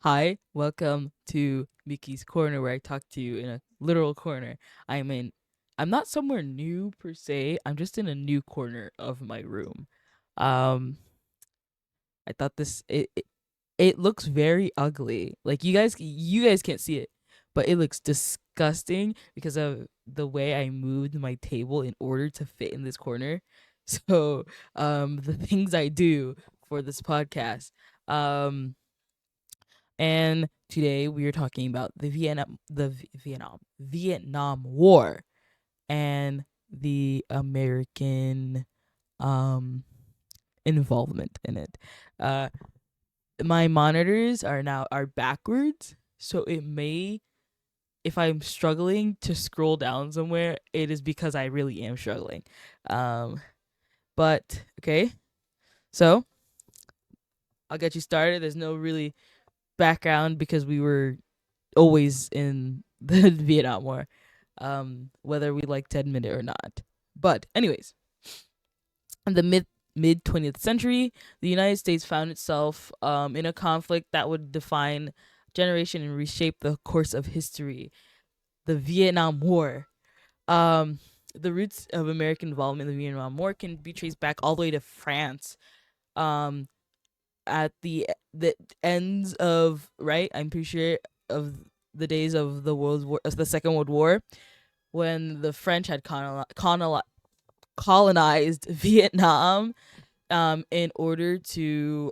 Hi, welcome to Miki's Corner, where I talk to you in a literal corner. I'm in. I'm not somewhere new per se. I'm just in a new corner of my room. Um, I thought it looks very ugly. Like you guys can't see it, but it looks disgusting because of the way I moved my table in order to fit in this corner. So, the things I do for this podcast. Um and today we are talking about the Vietnam War and the American um involvement in it. Uh my monitors are backwards, so it may, if I'm struggling to scroll down somewhere, it is because I really am struggling. Um but okay. So, I'll get you started. There's no really background because we were always in the Vietnam War, whether we like to admit it or not. But anyways, in the mid 20th century, the United States found itself in a conflict that would define generation and reshape the course of history. The Vietnam War. Um, the roots of American involvement in the Vietnam War can be traced back all the way to France. Um, at the ends of, right, I'm pretty sure, of the days of the Second World War, when the French had colonized Vietnam, in order to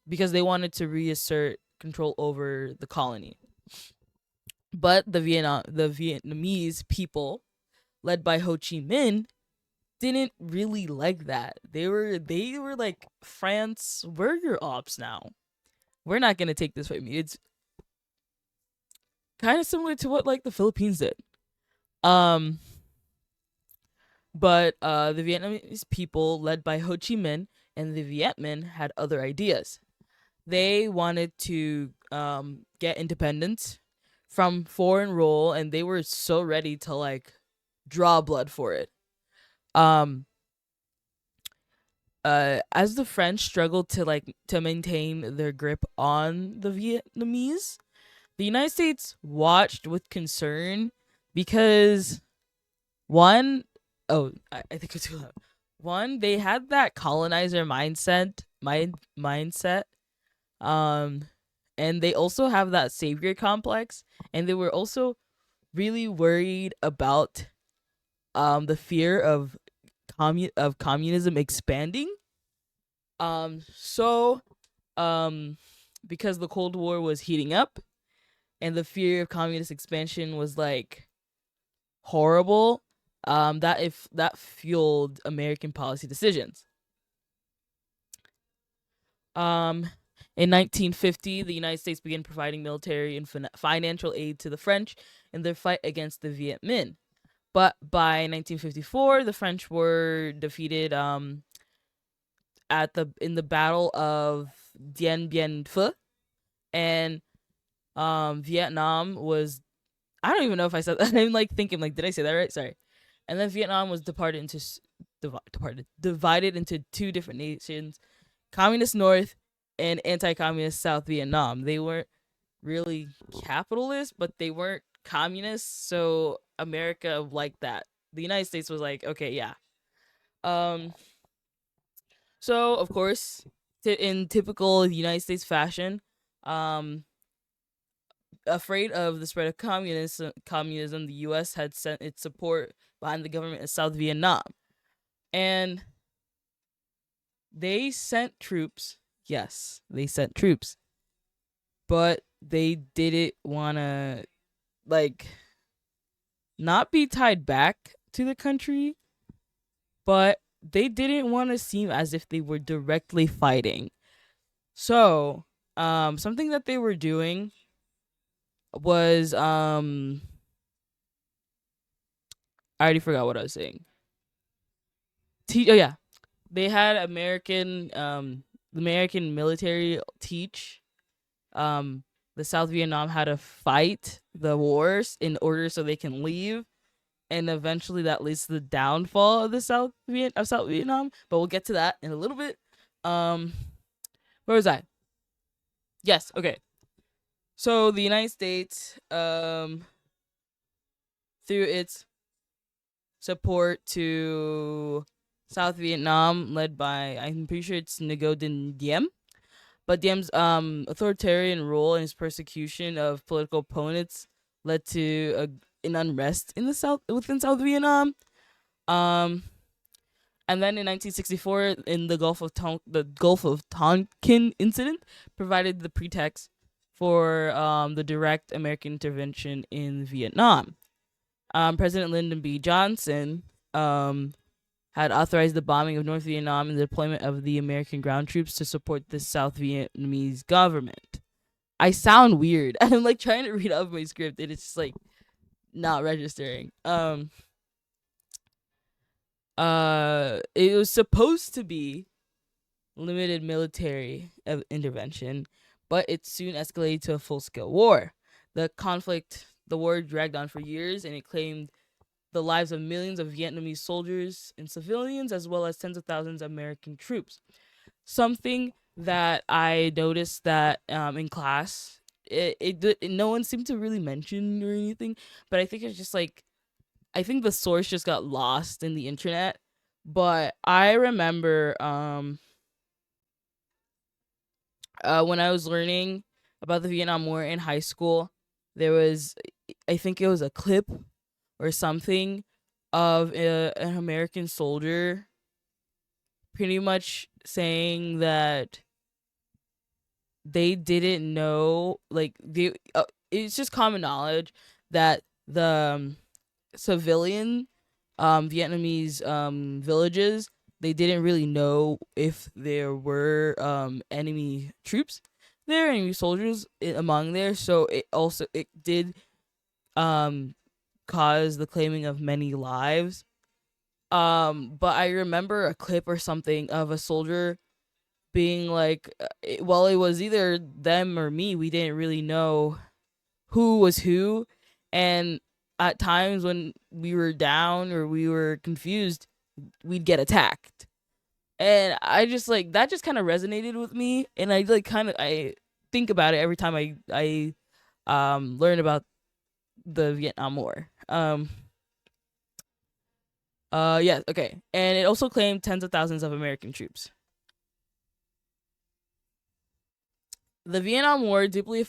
because they wanted to reassert control over the colony. But the Vietnamese people, led by Ho Chi Minh, didn't really like that. They were like, France, we're your ops now. We're not gonna take this from you. It's kind of similar to what like the Philippines did. Um, but the Vietnamese people, led by Ho Chi Minh and the Viet Minh, had other ideas. They wanted to get independence from foreign rule, and they were so ready to like draw blood for it. Um, as the French struggled to maintain their grip on the Vietnamese, the United States watched with concern because, one, oh, I think it's too loud. One, they had that colonizer mindset, um, and they also have that savior complex, and they were also really worried about the fear of communism expanding. So um, because the Cold War was heating up, and the fear of communist expansion was like horrible, that fueled American policy decisions. Um, in 1950, the United States began providing military and financial aid to the French in their fight against the Viet Minh. But by 1954, the French were defeated at the in the Battle of Dien Bien Phu, and Vietnam was, I don't even know if I said that. I'm like thinking, like, did I say that right? Sorry. And then Vietnam was divided into two different nations: Communist North and Anti-Communist South Vietnam. They weren't really capitalist, but they weren't communists. So America liked that. The United States was like, okay, yeah. Um. So of course, in typical United States fashion, um, afraid of the spread of communism, the U.S. had sent its support behind the government in South Vietnam, and they sent troops. Yes, they sent troops, but they didn't want to, like, not be tied back to the country, but they didn't want to seem as if they were directly fighting. So, something that they were doing was, I already forgot what I was saying. Oh yeah, they had the American military teach um the South Vietnam how to fight the wars in order so they can leave, and eventually that leads to the downfall of the South Vietnam. But we'll get to that in a little bit. Um, where was I? Yes, okay. So the United States, through its support to South Vietnam, led by, I'm pretty sure it's Ngo Dinh Diem. But Diem's authoritarian rule and his persecution of political opponents led to an unrest in the south within South Vietnam. Um, and then in 1964, in the Gulf of Tonkin incident, provided the pretext for the direct American intervention in Vietnam. President Lyndon B. Johnson um, had authorized the bombing of North Vietnam and the deployment of the American ground troops to support the South Vietnamese government. I sound weird. I'm like trying to read off my script and it's just like not registering. It was supposed to be limited military intervention, but it soon escalated to a full-scale war. The war dragged on for years, and it claimed the lives of millions of Vietnamese soldiers and civilians, as well as tens of thousands of American troops. Something that I noticed that in class, no one seemed to really mention or anything, but I think it's just like I think the source just got lost in the internet. But I remember when I was learning about the Vietnam War in high school, there was, I think it was a clip or something of an American soldier pretty much saying that they didn't know, like, it's just common knowledge that the civilian Vietnamese villages, they didn't really know if there were enemy troops there, enemy soldiers among there. So it did um cause the claiming of many lives. But I remember a clip or something of a soldier being like, well, it was either them or me. We didn't really know who was who, and at times when we were down or we were confused, we'd get attacked. And I just like that just kind of resonated with me, and I like kind of I think about it every time I learn about the Vietnam War. Yeah, okay. And it also claimed tens of thousands of American troops. The Vietnam War deeply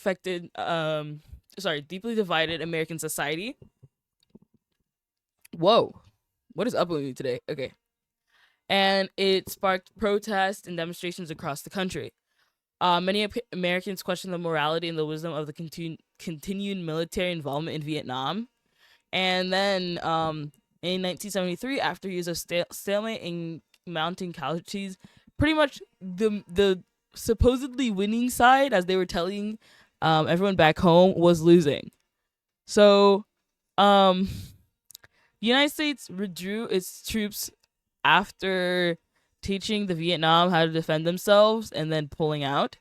divided American society. Whoa. What is up with me today? Okay. And it sparked protests and demonstrations across the country. Many Americans questioned the morality and the wisdom of the continued military involvement in Vietnam. And then in 1973, after years of stalemate and mounting casualties, pretty much the supposedly winning side, as they were telling everyone back home, was losing. So the United States withdrew its troops after teaching the Vietnam how to defend themselves and then pulling out.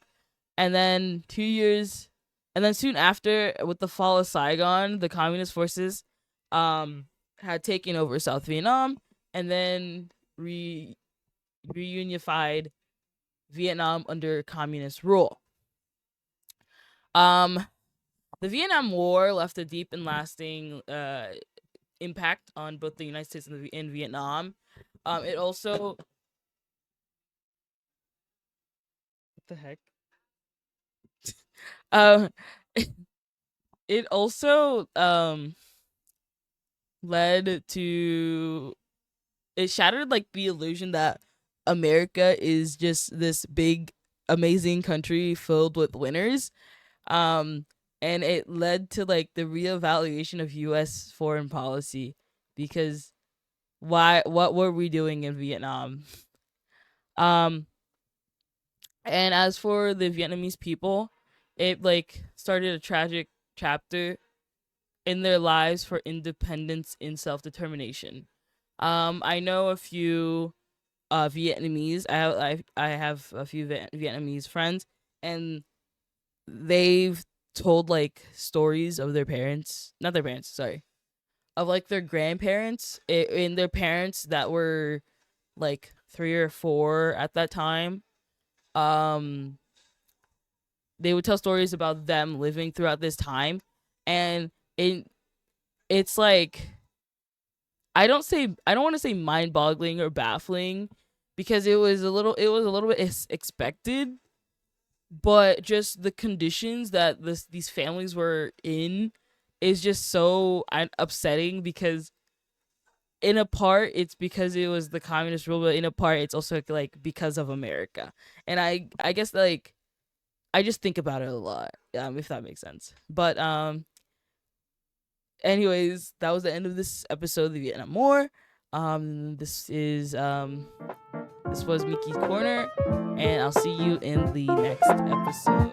And then 2 years, and then soon after, with the fall of Saigon, the communist forces had taken over South Vietnam and then reunified Vietnam under communist rule. Um, the Vietnam War left a deep and lasting impact on both the United States and Vietnam. It also, what the heck? Um, it also led to, it shattered like the illusion that America is just this big amazing country filled with winners. Um and it led to like the reevaluation of US foreign policy, because what were we doing in Vietnam? Um and as for the Vietnamese people, it like started a tragic chapter in their lives for independence and self-determination. I know a few Vietnamese. I have a few Vietnamese friends, and they've told like stories of their parents, not their parents, sorry, of like their grandparents and their parents that were like 3 or 4 at that time. Um, they would tell stories about them living throughout this time, and it's like, I don't want to say mind-boggling or baffling, because it was a little bit expected, but just the conditions that these families were in is just so upsetting, because in a part it's because it was the communist rule, but in a part it's also like because of America. And I guess, like, I just think about it a lot, if that makes sense. But anyways, that was the end of this episode of the Vietnam War. This was Miki's Corner, and I'll see you in the next episode.